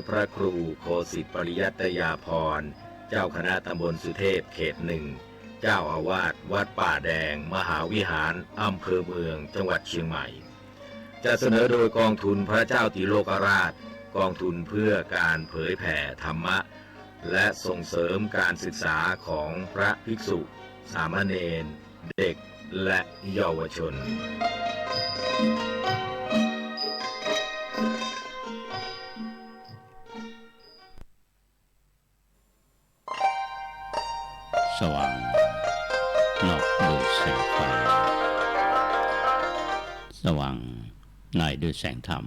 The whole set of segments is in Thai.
พระครูโคสิทธิปริยัตยาภรณ์เจ้าคณะตำบลสุเทพเขตหนึ่งเจ้าอาวาสวัดป่าแดงมหาวิหารอำเภอเมืองจังหวัดเชียงใหม่จะเสนอโดยกองทุนพระเจ้าติโลกราชกองทุนเพื่อการเผยแผ่ธรรมะและส่งเสริมการศึกษาของพระภิกษุสามเณรเด็กและเยาวชนสว่างนอกโดยแสงไฟสว่างในด้วยแสงธรรม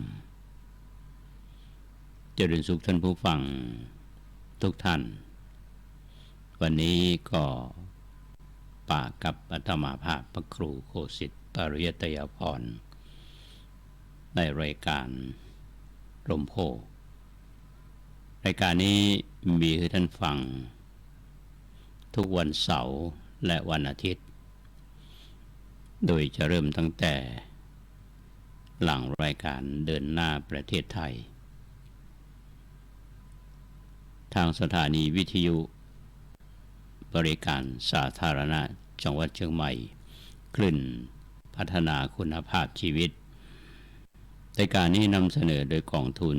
เจริญสุขท่านผู้ฟังทุกท่านวันนี้ก็ปากกับอาตมาภาพพระครูโคสิทธิปริยัตยาภรณ์ในรายการลมโพรายการนี้มีให้ท่านฟังทุกวันเสาร์และวันอาทิตย์โดยจะเริ่มตั้งแต่หลังรายการเดินหน้าประเทศไทยทางสถานีวิทยุบริการสาธารณะจังหวัดเชียงใหม่คลื่นพัฒนาคุณภาพชีวิตรายการนี้นำเสนอโดยกองทุน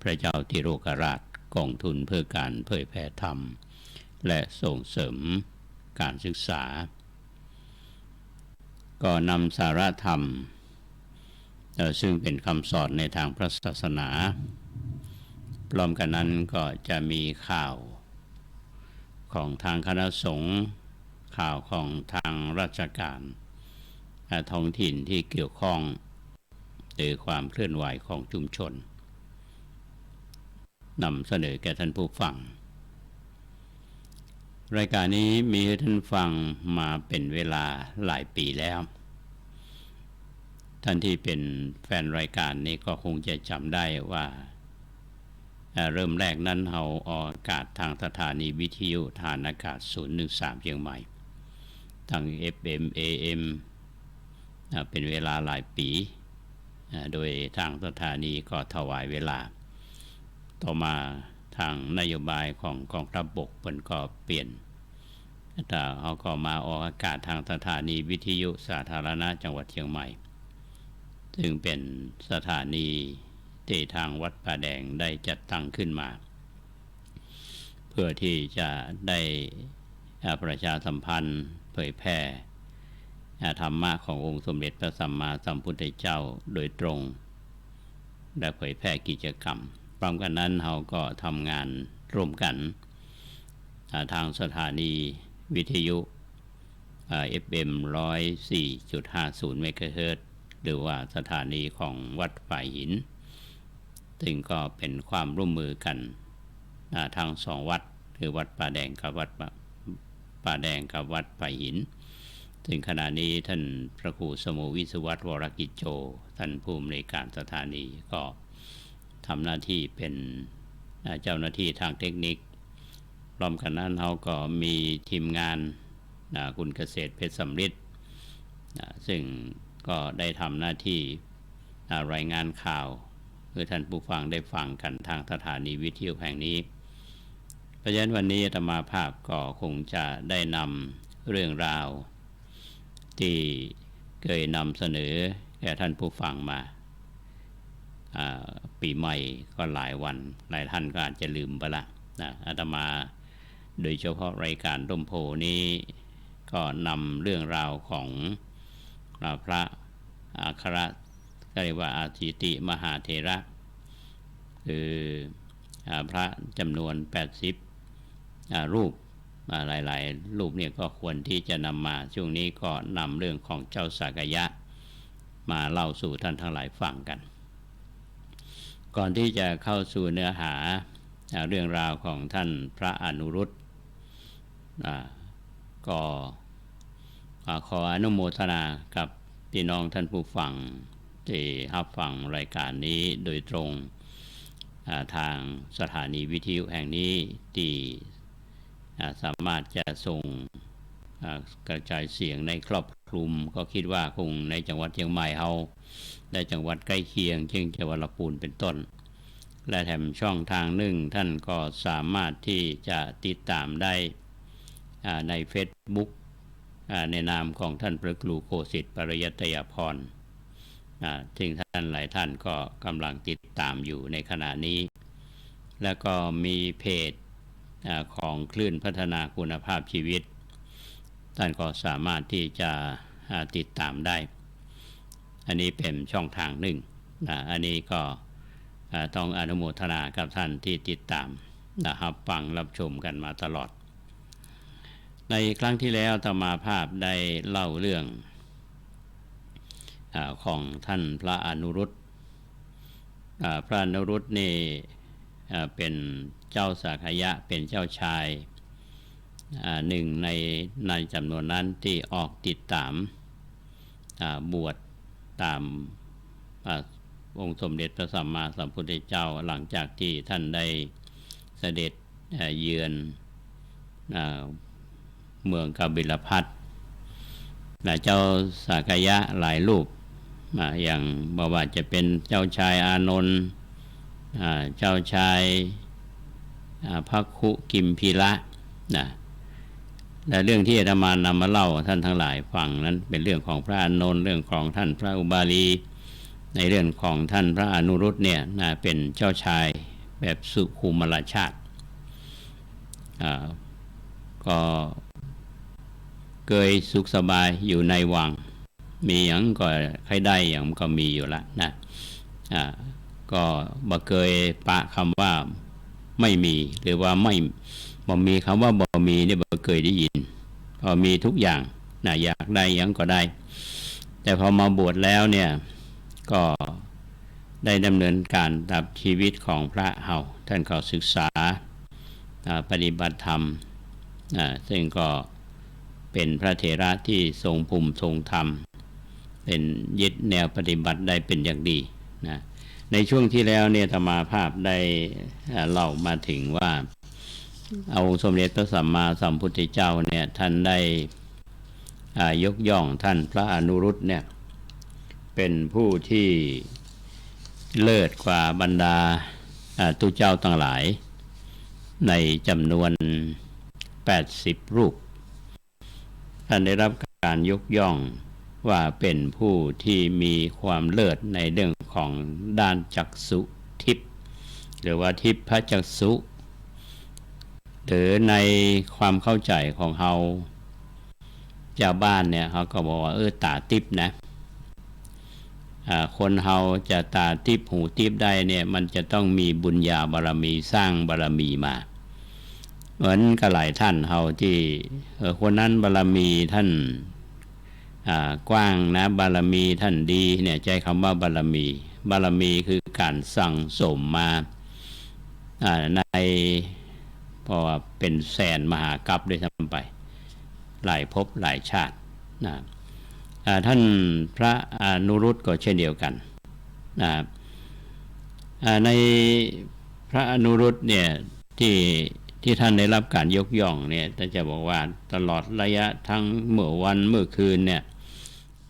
พระเจ้าติโลกราชกองทุนเพื่อการเผยแผ่ธรรมและส่งเสริมการศึกษาก็นำสาระธรรมซึ่งเป็นคำสอนในทางพระศาสนาพร้อมกันนั้นก็จะมีข่าวของทางคณะสงฆ์ข่าวของทางราชการท้องถิ่นที่เกี่ยวข้องหรือความเคลื่อนไหวของชุมชนนำเสนอแก่ท่านผู้ฟังรายการนี้มีให้ท่านฟังมาเป็นเวลาหลายปีแล้วท่านที่เป็นแฟนรายการนี้ก็คงจะจำได้ว่าเริ่มแรกนั้นเราออกอากาศทางสถานีวิทยุฐานอากาศ013เชียงใหม่ทาง FM AM เป็นเวลาหลายปีโดยทางสถานีก็ถวายเวลาต่อมาทางนโยบายของกองทัพบกเพิ่นก็เปลี่ยนแต่เขาก็มาออกอากาศทางสถานีวิทยุสาธารณะจังหวัดเชียงใหม่ซึ่งเป็นสถานีที่ทางวัดป่าแดงได้จัดตั้งขึ้นมาเพื่อที่จะได้ประชาสัมพันธ์เผยแพร่ธรรมะขององค์สมเด็จพระสัมมาสัมพุทธเจ้าโดยตรงและเผยแพร่กิจกรรมพร้อมกันนั้นเราก็ทำงานร่วมกันทางสถานีวิทยุ FM 104.50 เมกะเฮิรตซ์หรือว่าสถานีของวัดฝ่ายหินซึ่งก็เป็นความร่วมมือกันทางสองวัดคือวัดป่าแดงกับวัดป่าแดงกับวัดฝ่ายหินซึ่งขณะนี้ท่านพระครูสมุวิศวัตรวรกิจโจท่านผู้อำนวยการสถานีก็ทำหน้าที่เป็นเจ้าหน้าที่ทางเทคนิคพร้อมกันนั้นเขาก็มีทีมงานคุณเกษตรเพชรสำริดซึ่งก็ได้ทำหน้าที่รายงานข่าวเพื่อท่านผู้ฟังได้ฟังกันทางสถานีวิทยุแห่งนี้เพราะฉะนั้นวันนี้อาตมาภาพก็คงจะได้นำเรื่องราวที่เคยนำเสนอแก่ท่านผู้ฟังมาปีใหม่ก็หลายวันหลายท่านก็อาจจะลืมไปละอาตมาโดยเฉพาะรายการร่มโพนี้ก็นำเรื่องราวของพระอัครเรียกว่าอาทิติมหาเถระคือพระจำนวน80รูปหลายๆรูปเนี่ยก็ควรที่จะนำมาช่วงนี้ก็นำเรื่องของเจ้าสักยะมาเล่าสู่ท่านทั้งหลายฟังกันก่อนที่จะเข้าสู่เนื้อหาเรื่องราวของท่านพระอนุรุตก็ขออนุโมทนากับพี่น้องท่านผู้ฟังที่รับฟังรายการนี้โดยตรงทางสถานีวิทยุแห่งนี้ที่สามารถจะส่งกระจายเสียงในครอบคลุมก็คิดว่าคงในจังหวัดเชียงใหม่เฮาและจังหวัดใกล้เคียงเช่นจังหวัดลำพูนเป็นต้น และแถมช่องทางหนึ่งท่านก็สามารถที่จะติดตามได้ใน Facebook ในนามของท่านพระครูโคสิทธิ์ปริยัตยพรซึ่งท่านหลายท่านก็กำลังติดตามอยู่ในขณะนี้แล้วก็มีเพจของคลื่นพัฒนาคุณภาพชีวิตท่านก็สามารถที่จะติดตามได้อันนี้เป็นช่องทางหนึ่งอันนี้ก็ต้องอนุโมทนากับท่านที่ติดตามนะครับฟังรับชมกันมาตลอดในครั้งที่แล้วอาตมาภาพได้เล่าเรื่องของท่านพระอนุรุตพระอนุรุตนี่เป็นเจ้าสาขยะเป็นเจ้าชายหนึ่งในจำนวนนั้นที่ออกติดตามบวชตามองค์สมเด็จพระสัมมาสัมพุทธเจ้าหลังจากที่ท่านได้เสด็จเยือนเมืองกบิลพัสต์เจ้าสาขยะหลายรูปอย่างบอกว่าจะเป็นเจ้าชายอานนท์เจ้าชายพระคุกิมพีระและเรื่องที่อาตมานำมาเล่าท่านทั้งหลายฟังนั้นเป็นเรื่องของพระอานนท์เรื่องของท่านพระอุบาลีในเรื่องของท่านพระอนุรุตเนี่ยเป็นเจ้าชายแบบสุขุมลชาติก็เกยสุขสบายอยู่ในวังมีอย่างก็ใครได้อย่างก็มีอยู่ละนะก็บ่เคยปะคำว่าไม่มีหรือว่าไม่บ่มีคำว่าบ่มีนี่บ่เคยได้ยินพอมีทุกอย่างนะอยากได้อย่างก็ได้แต่พอมาบวชแล้วเนี่ยก็ได้ดำเนินการตามชีวิตของพระเฮาท่านก็ศึกษาปฏิบัติธรรมซึ่งก็เป็นพระเถระที่ทรงภูมิทรงธรรมเป็นยึดแนวปฏิบัติได้เป็นอย่างดีนะในช่วงที่แล้วเนี่ยอาตมาภาพได้เล่ามาถึงว่าเอาสมเด็จพระสัมมาสัมพุทธเจ้าเนี่ยท่านได้ยกย่องท่านพระอนุรุตเนี่ยเป็นผู้ที่เลิศกว่าบรรดาตุเจ้าทั้งหลายในจำนวน80รูปท่านได้รับการยกย่องว่าเป็นผู้ที่มีความเลิศในเรื่องของด้านจักษุทิพย์หรือว่าทิพยจักษุหรือในความเข้าใจของเฮาชาวบ้านเนี่ยเขาก็บอกว่าตาทิพย์นะคนเฮาจะตาทิพย์หูทิพย์ได้เนี่ยมันจะต้องมีบุญญาบารมีสร้างบารมีมาเหมือนกับหลายท่านเฮาที่คนนั้นบารมีท่านกว้างนะบารมีท่านดีเนี่ยใจคำว่าบารมีคือการสั่งสมมาในเพราะว่าเป็นแสนมหากัปด้วยซ้ำไปหลายภพหลายชาตินะท่านพระอนุรุตก็เช่นเดียวกันนะในพระอนุรุตเนี่ยที่ท่านได้รับการยกย่องเนี่ยท่านจะบอกว่าตลอดระยะทั้งเมื่อวันเมื่อคืนเนี่ย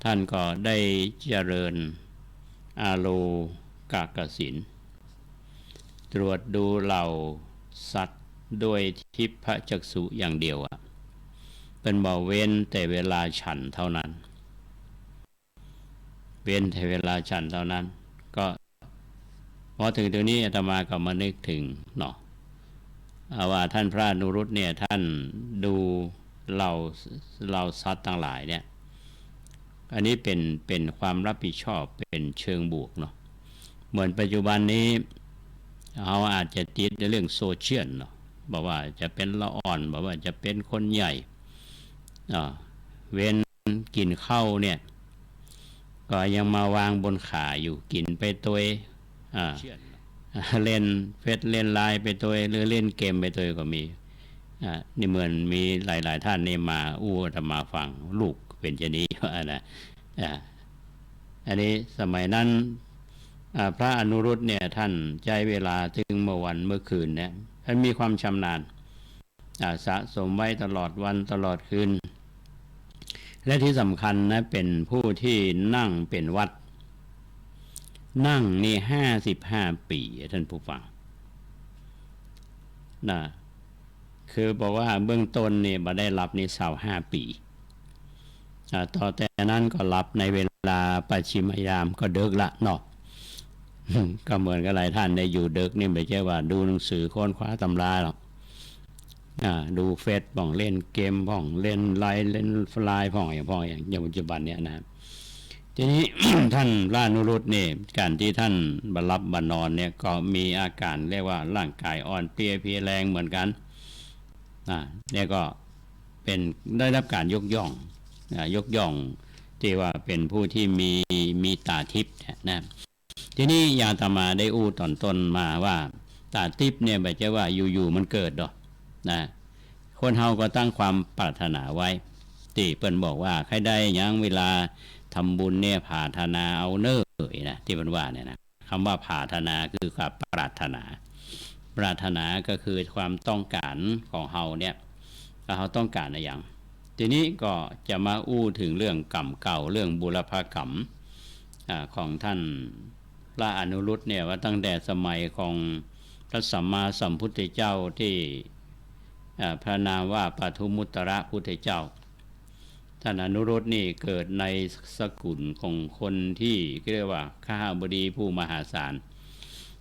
ท่านก็ได้เจริญอาโลกากสินตรวจดูเหล่าสัตว์ด้วยทิพยจักษุอย่างเดียวเป็นบ่เว้นแต่เวลาฉันเท่านั้นเว้นแต่เวลาฉันเท่านั้นก็พอถึงตรงนี้อาตมาก็มานึกถึงเนาะว่าท่านพระอนุรุตเนี่ยท่านดูเราสัตว์ทั้งหลายเนี่ยอันนี้เป็นความรับผิดชอบเป็นเชิงบวกเนาะเหมือนปัจจุบันนี้เราอาจจะติดในเรื่องโซเชียลเนาะบอกว่าจะเป็นละอ่อนบอกว่าจะเป็นคนใหญ่เว้นกินข้าวเนี่ยก็ยังมาวางบนขาอยู่กินไปตัวเล่นเฟซเล่นไลน์ไปตัวหรือเล่นเกมไปตัวก็มีนี่เหมือนมีหลายๆท่านนี่มาจะมาฟังลูกเป็นจะนี้นะอันนี้สมัยนั้นพระอนุรุตเนี่ยท่านใช้เวลาถึงเมื่อวันเมื่อคืนเนี่ยท่านมีความชำนาญสะสมไว้ตลอดวันตลอดคืนและที่สำคัญนะเป็นผู้ที่นั่งเป็นวัด นั่งนี่55 ปีท่านผู้ฟังนะคือบอกว่าเบื้องต้นนี่บ่ได้รับนี่25 ปีต่อแต่นั้นก็รับในเวลาปัจฉิมยามก็ดึกละเนาะ ก็เหมือนกับหลายท่านได้อยู่ดึกนี่ไม่ใช่ว่าดูหนังสือค้นคว้าตำราหรอกดูเฟซบ้องเล่นเกมบ้องเล่นไลน์เล่นฟลายบ้องอย่างปัจจุบันเนี่ยนะทีนี้ ท่านรานุรุตนี่การที่ท่านบรรลับบรรนอนเนี่ยก็มีอาการเรียกว่าร่างกายอ่อนเพลียแรงเหมือนกันเนี่ยก็เป็นได้รับการยกย่องที่ว่าเป็นผู้ที่มีตาทิพย์นะทีนี้ยาตมาได้อู้ตอนต้นมาว่าตาทิพย์เนี่ยไม่ใช่ว่าอยู่ๆมันเกิดดอกนะคนเฮาก็ตั้งความปรารถนาไว้ที่เปิ้นบอกว่าใครได้ยังเวลาทำบุญเนี่ยปรารถนาเอาเน้อนะที่เปิ้นว่าเนี่ยนะคำว่าปรารถนาคือความปรารถนาก็คือความต้องการของเฮาเนี่ยเขาต้องการอะไรอย่างทีนี้ก็จะมาอู้ถึงเรื่องกรรมเก่าเรื่องบุรพกรรมของท่านพระอนุรุตเนี่ยว่าตั้งแต่สมัยของพระสัมมาสัมพุทธเจ้าที่พระนามว่าปทุมุตระพุทธเจ้าท่านอนุรุตนี่เกิดในสกุลของคนที่เรียกว่าข้าบดีผู้มหาศาล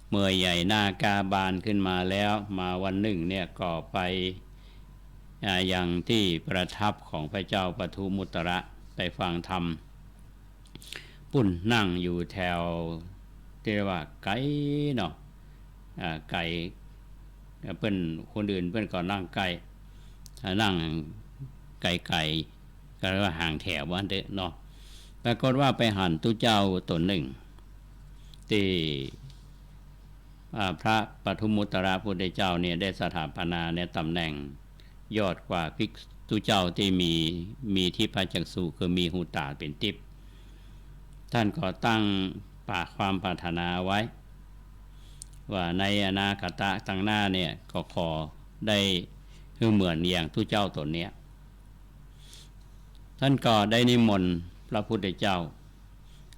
เมื่อใหญ่หน้ากาบานขึ้นมาแล้วมาวันหนึ่งเนี่ยก็ไปอย่างที่ประทับของพระเจ้าปทุมุตระไปฟังธรรมปุ่นนั่งอยู่แถวที่เรียกว่าไก่เนาะไก่เปิ้นคนอื่นเปิ้นก็นั่งไก่นั่งไก่ก็เรียกว่าห่างแถวว่าเด้อเนาะปรากฏว่าไปหันตุเจ้าตนหนึ่งที่พระปทุมุตระพุทธเจ้าเนี่ยได้สถาปนาในตำแหน่งยอดกว่าภิกษุเจ้าที่มีที่พระจักษุคือมีหูตาเป็นทิพย์ท่านก็ตั้งความปรารถนาไว้ว่าในอนาคตตั้งหน้าเนี่ยก็ขอได้เหมือนอย่างทุเจ้าตนเนี้ยท่านก็ได้นิมนต์พระพุทธเจ้า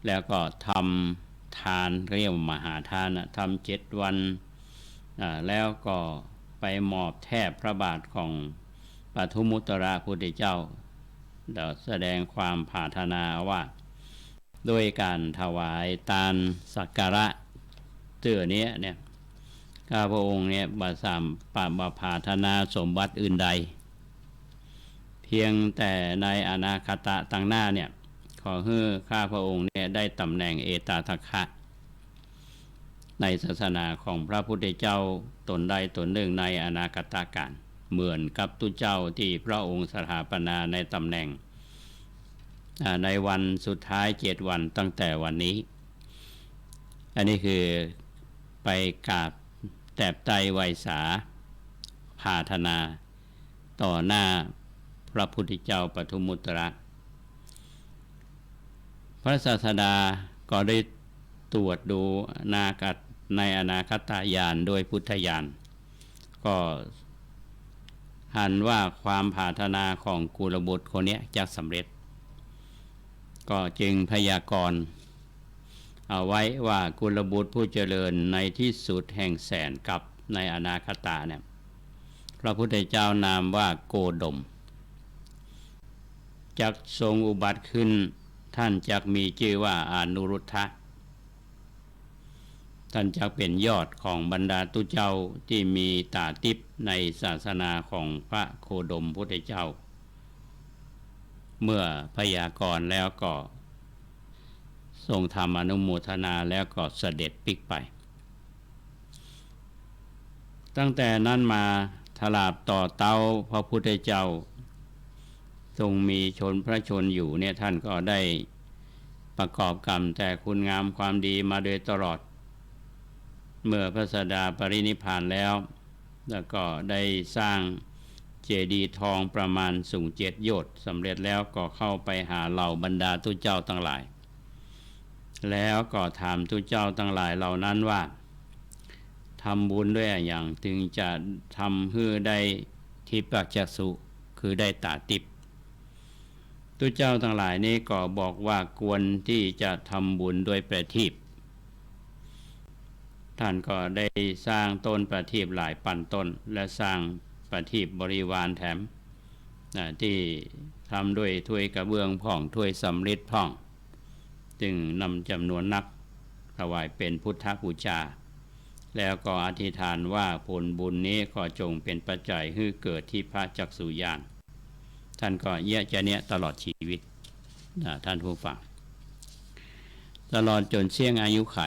แล้วก็ทำทานเรียกว่ามหาทานทำ7 วันแล้วก็ไปมอบแทบพระบาทของปทุมุตระพุทธเจ้าแสดงความปรารถนาว่าโดยการถวายทานสักการะเตื้อนี้เนี่ยข้าพระองค์เนี่ยบ่สามปรารถนาสมบัติอื่นใดเพียงแต่ในอนาคตตั้งหน้าเนี่ยขอให้ข้าพระองค์เนี่ยได้ตำแหน่งเอตทัคคะในศาสนาของพระพุทธเจ้าตนใดตนหนึ่งในอนาคตการเหมือนกับตุเจ้าที่พระองค์สถาปนาในตำแหน่งในวันสุดท้าย7 วันตั้งแต่วันนี้อันนี้คือไปกราบแตบไตรไวสาปรารถนาต่อหน้าพระพุทธเจ้าปทุมุตระพระศาสดาก็ได้ตรวจดูในอนาคตญาณโดยพุทธญาณก็หันว่าความปรารถนาของกุลบุตรคนนี้จะสำเร็จก็จึงพยากรณ์เอาไว้ว่ากุลบุตรผู้เจริญในที่สุดแห่งแสนกับในอนาคตเนี่ยพระพุทธเจ้านามว่าโกดมจักทรงอุบัติขึ้นท่านจักมีชื่อว่าอนุรุทธะท่านจักเป็นยอดของบรรดาตุเจ้าที่มีตาทิพย์ในศาสนาของพระโคดมพุทธเจ้าเมื่อพยากรณ์แล้วก็ทรงทำอนุโมทนาแล้วก็เสด็จปิกไปตั้งแต่นั้นมาทลาบต่อเต้าพระพุทธเจ้าทรงมีพระชนอยู่เนี่ยท่านก็ได้ประกอบกรรมแต่คุณงามความดีมาโดยตลอดเมื่อพระศาสดาปรินิพพานแล้วก็ได้สร้างเจดีย์ทองประมาณสูง7 โยชน์สำเร็จแล้วก็เข้าไปหาเหล่าบรรดาตุเจ้าทั้งหลายแล้วก็ถามตุเจ้าทั้งหลายเหล่านั้นว่าทำบุญด้วยอย่างถึงจะทำให้ได้ทิพยจักษุคือได้ตาทิพย์ตุเจ้าทั้งหลายนี้ก็บอกว่าควรที่จะทำบุญด้วยประทีป ท่านก็ได้สร้างต้นประทีปหลายพันต้นและสร้างประทีปบริวารแถมที่ทำด้วยถ้วยกระเบื้องพ่องถ้วยสำริดพ่องจึงนำจำนวนนักถวายเป็นพุทธบูชาแล้วก็อธิษฐานว่าผลบุญนี้ก็จงเป็นปัจจัยให้เกิดที่พระจักษุญาณท่านก็เยี่ยจะเนี้ยตลอดชีวิตท่านผู้ฟังตลอดจนเสี่ยงอายุไข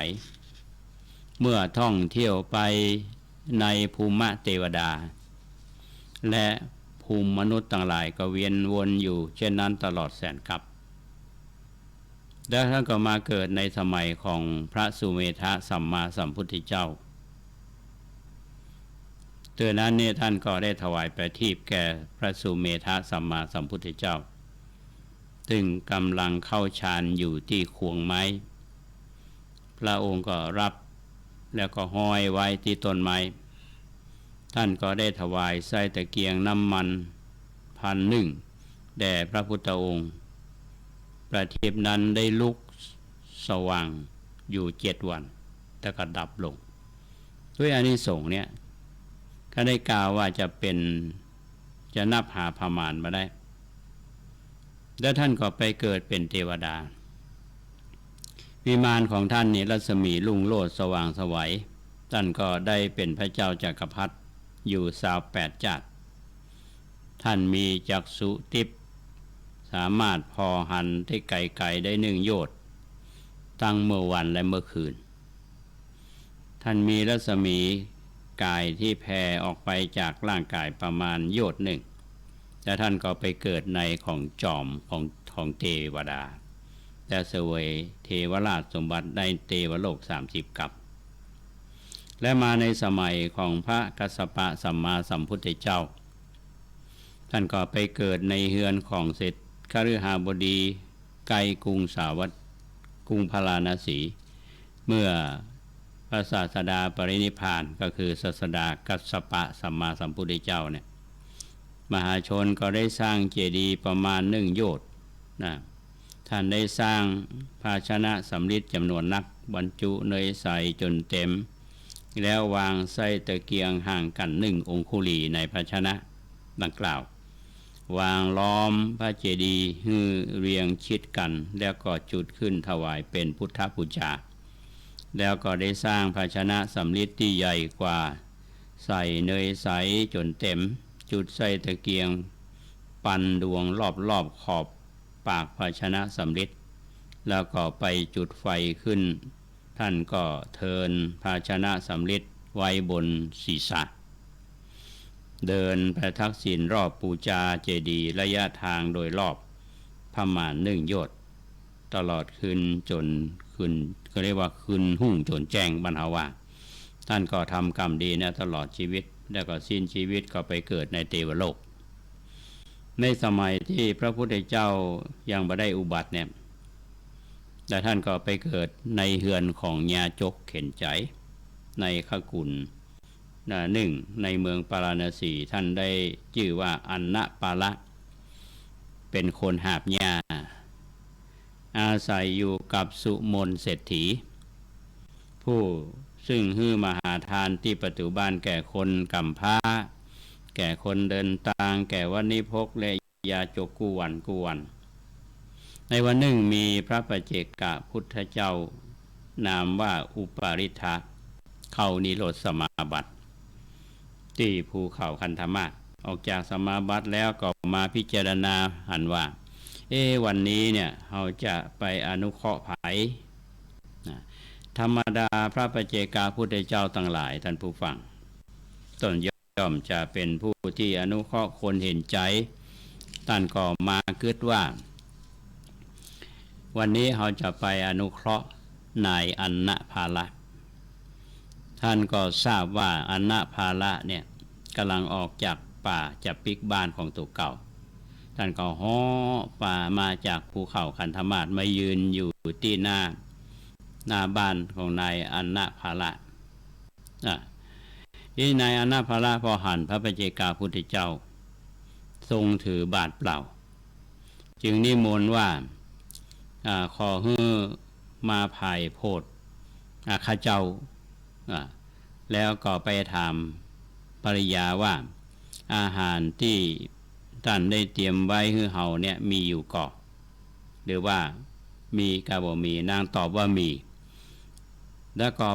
เมื่อท่องเที่ยวไปในภูมิเทวดาและภูมิมนุษย์ต่างหลายก็เวียนวนอยู่เช่นนั้นตลอดแสนกับแล้วท่านก็มาเกิดในสมัยของพระสุเมธะสัมมาสัมพุทธเจ้าเตือนนั้นเนี่ยท่านก็ได้ถวายประทีปแก่พระสุเมธะสัมมาสัมพุทธเจ้าซึ่งกำลังเข้าฌานอยู่ที่ควงไม้พระองค์ก็รับแล้วก็ห้อยไว้ที่ต้นไม้ท่านก็ได้ถวายไส้ตะเกียงน้ำมัน1,000แด่พระพุทธองค์ประทีปนั้นได้ลุกสว่างอยู่7 วันแต่ก็ดับลงด้วยอานิสงส์เนี่ยก็ได้กล่าวว่าจะนับหาประมาณมาได้แล้วท่านก็ไปเกิดเป็นเทวดาวิมานของท่านนี่รัศมีรุ่งโรจน์สว่างไสวท่านก็ได้เป็นพระเจ้าจักรพรรดิอยู่28 ชาติท่านมีจักษุทิพย์สามารถพอหันที่ไกลๆได้1 โยชน์ทั้งเมื่อวันและเมื่อคืนท่านมีรัศมีกายที่แผ่ออกไปจากร่างกายประมาณโยชน์1และท่านก็ไปเกิดในของจอมของเทวดาและเสวยเทวราชสมบัติได้เทวโลก30 กับและมาในสมัยของพระกัสสปะสัมมาสัมพุทธเจ้าท่านก็ไปเกิดในเฮือนของเศรษฐคฤหบดีไกลกรุงสาวัตรกรุงพาราณสีเมื่อพระศาสดาปรินิพพานก็คือศาสดากัสสปะสัมมาสัมพุทธเจ้าเนี่ยมหาชนก็ได้สร้างเจดีย์ประมาณ1 โยชน์นะท่านได้สร้างภาชนะสำริดจำนวนนักบรรจุเนยใสจนเต็มแล้ววางไส้ตะเกียงห่างกัน1 องคุลีในภาชนะดังกล่าววางล้อมพระเจดีย์ให้เรียงชิดกันแล้วก็จุดขึ้นถวายเป็นพุทธบูชาแล้วก็ได้สร้างภาชนะสำริดที่ใหญ่กว่าใส่เนยใสจนเต็มจุดไส้ตะเกียงปั่นดวงรอบขอบปากภาชนะสำริดแล้วก็ไปจุดไฟขึ้นท่านก็เทินภาชนะสำริดไว้บนศีรษะเดินไปทักษิณรอบปูจาเจดีย์ระยะทางโดยรอบประมาณ1 โยชน์ตลอดคืนจนคืนก็เรียกว่าคืนหุ่งจนแจ้งบรรเทาว่าท่านก็ทำกรรมดีนะตลอดชีวิตแล้วก็สิ้นชีวิตก็ไปเกิดในเทวโลกในสมัยที่พระพุทธเจ้ายังไม่ได้อุบัติเนี่ยแต่ท่านก็ไปเกิดในเฮือนของญาจกเข็นใจในขกุล1ในเมืองปาราณสีท่านได้ชื่อว่าอันนะปาละเป็นคนหาบหญ้าอาศัยอยู่กับสุมนเศรษฐีผู้ซึ่งฮื้อมหาทานที่ประตูบ้านแก่คนกำพร้าแก่คนเดินทางแก่วันิพกและยาจกกุวันในวันหนึ่งมีพระปัจเจกพุทธเจ้านามว่าอุปาริทะเข้านิโรธสมาบัติที่ภูเขาคันธมาศออกจากสมาบัติแล้วก็มาพิจารณาหันว่าวันนี้เนี่ยเราจะไปอนุเคราะห์ไผธรรมดาพระปัจเจกพุทธเจ้าทั้งหลายท่านผู้ฟังต้นย่อมจะเป็นผู้ที่อนุเคราะห์คนเห็นใจท่านก็มาคิดว่าวันนี้เราจะไปอนุเคราะห์นายอันนะภาละท่านก็ทราบว่าอันนะภาละเนี่ยกำลังออกจากป่าจะปิกบ้านของตัวเก่าท่านก็ฮ้อป่ามาจากภูเขาคันธมาศมายืนอยู่ที่หน้าบ้านของนายอันนะภาละที่นายอันนะภาละพอหันพระปัจเจกพุทธเจ้าทรงถือบาตรเปล่าจึงนิมนต์ว่าขอให้มาภายโพธิข้าเจ้า แล้วก็ไปถามภริยาว่าอาหารที่ท่านได้เตรียมไว้ให้เฮาเนี่ยมีอยู่ก่อหรือว่ามีกาบ่มีนางตอบว่ามีแล้วก็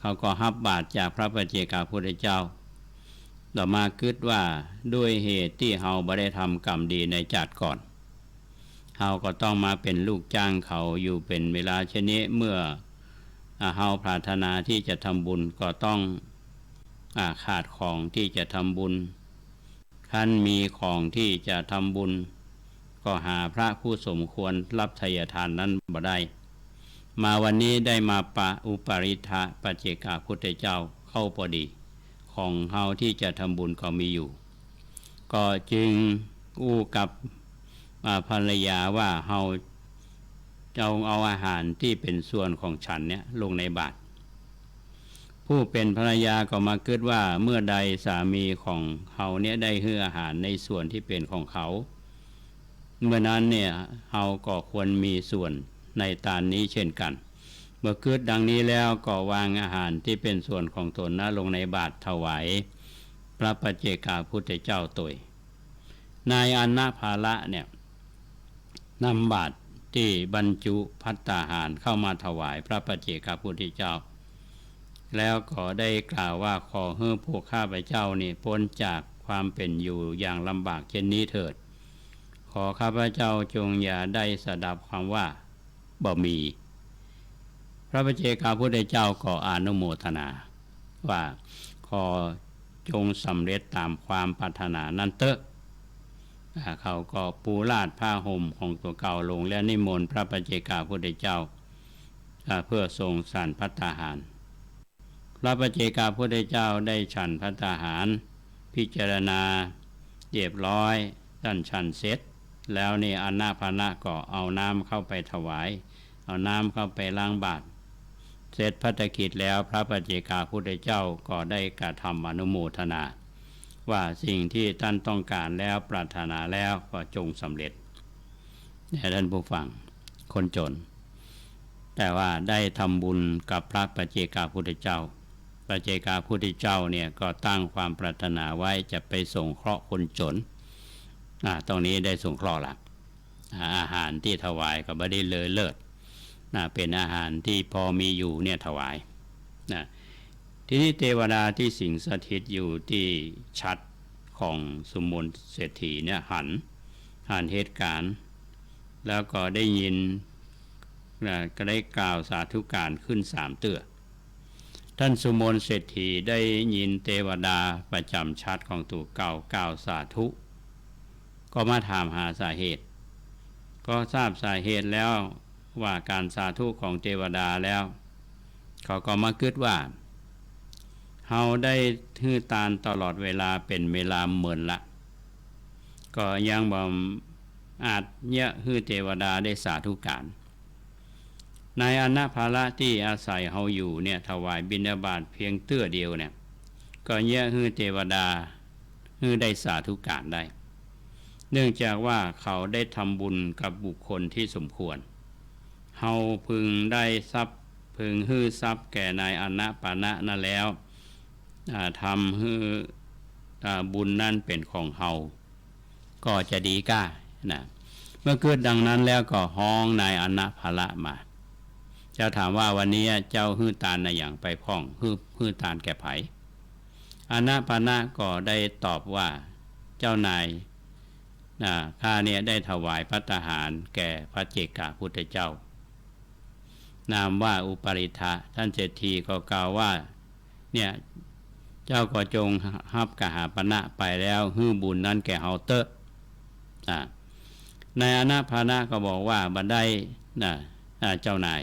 เขาก็รับบาตรจากพระปัจเจกพุทธเจ้าต่อมาคิดว่าด้วยเหตุที่เฮาบ่ได้ทำกรรมดีในชาติก่อนเฮาก็ต้องมาเป็นลูกจ้างเขาอยู่เป็นเวลาเช่นนี้เมื่อเฮาปรารถนาที่จะทำบุญก็ต้องขาดของที่จะทำบุญคันมีของที่จะทำบุญก็หาพระผู้สมควรรับทายทานนั้นบ่ได้มาวันนี้ได้มาอุปริทะปัจเจกพุทธเจ้าเข้าพอดีของเฮาที่จะทำบุญก็มีอยู่ก็จึงอู้กับภรรยาว่าเฮาจะเอาอาหารที่เป็นส่วนของฉันเนี่ยลงในบาตรผู้เป็นภรรยาก็มาคิดว่าเมื่อใดสามีของเฮาเนี่ยได้ให้อาหารในส่วนที่เป็นของเขาเมื่อนั้นเนี่ยเฮาก็ควรมีส่วนในตานนี้เช่นกันเมื่อคิดดังนี้แล้วก็วางอาหารที่เป็นส่วนของตนลงในบาตรถวายพระปัจเจกพุทธเจ้าตยนายอานาภาละเนี่ยนำบาตรที่บรรจุภัตตาหารเข้ามาถวายพระปัจเจกพุทธเจ้าแล้วก็ได้กล่าวว่าขอให้พวกข้าพเจ้านี่พ้นจากความเป็นอยู่อย่างลำบากเช่นนี้เถิดขอข้าพเจ้าจงอย่าได้สดับคำว่าบ่มีพระปัจเจกพุทธเจ้าก็อนุโมทนาว่าขอจงสำเร็จตามความปรารถนานั้นเถอะเขาก็ปูลาดผ้าห่มของตัวเก่าลงและนิมนต์พระปัจเจกพุทธเจ้าเพื่อทรงฉันภัตตาหารพระปัจเจกพุทธเจ้าได้ฉันภัตตาหารพิจารณาเรียบร้อยท่านฉันเสร็จแล้วนี่อานาภานะก็เอาน้ำเข้าไปถวายเอาน้ำเข้าไปล้างบาตรเสร็จภัตตกิจแล้วพระปัจเจกพุทธเจ้าก็ได้กระทำอนุโมทนาว่าสิ่งที่ท่านต้องการแล้วปรารถนาแล้วก็จงสำเร็จท่านผู้ฟังคนจนแต่ว่าได้ทำบุญกับพระปัจเจกพุทธเจ้าปัจเจกพุทธเจ้าเนี่ยก็ตั้งความปรารถนาไว้จะไปส่งเคราะห์คนจนตรงนี้ได้ส่งเคราะห์ละอาหารที่ถวายก็ไม่ได้เลยเลิศเป็นอาหารที่พอมีอยู่เนี่ยถวายทีนี้เทวดาที่สิงสถิตอยู่ที่ชัดของสมมติเศรษฐีเนี่ยหันเหตุการณ์แล้วก็ได้ยินก็ได้กล่าวสาธุการขึ้น3เตื้อท่านสุมนเศรษฐีได้ยินเทวดาประจำชัดของตัวเก่ากล่าวสาธุก็มาถามหาสาเหตุก็ทราบสาเหตุแล้วว่าการสาธุของเทวดาแล้วเขาก็มาคิดว่าเฮาได้ทื่อตานตลอดเวลาเป็นเวลาหมื่นละก็ยังบ่อาจเยอะฮื้อเทวดาได้สาธุการนายอนาภาละที่อาศัยเฮาอยู่เนี่ยถวายบิณฑบาตเพียงเตื้อเดียวเนี่ยก็เยอะฮื้อเทวดาฮื้อได้สาธุการได้เนื่องจากว่าเขาได้ทำบุญกับบุคคลที่สมควรเฮาพึงได้ทรัพย์พึงฮื้อทรัพย์แก่นายอนาปานะนั่นแล้วทำให้บุญนั่นเป็นของเฮาก็จะดีก้านะเมื่อเกิดดังนั้นแล้วก็ฮ้องนายอนาภาละมาเจ้าถามว่าวันนี้เจ้าฮื้อตานในอย่างไปพ้องฮื้อตานแก่ไผอนาปานะก็ได้ตอบว่าเจ้านายข้าเนี่ยได้ถวายภัตตาหารแก่พระเจกพุทธเจ้านามว่าอุปริทะท่านเศรษฐีก็กล่าวว่าเนี่ยเจ้าก็จงรับกหาปณะไปแล้วฮื้อบุญนั้นแก่เฮาเตอะนายอนาภานะก็บอกว่าบัดได้เจ้านาย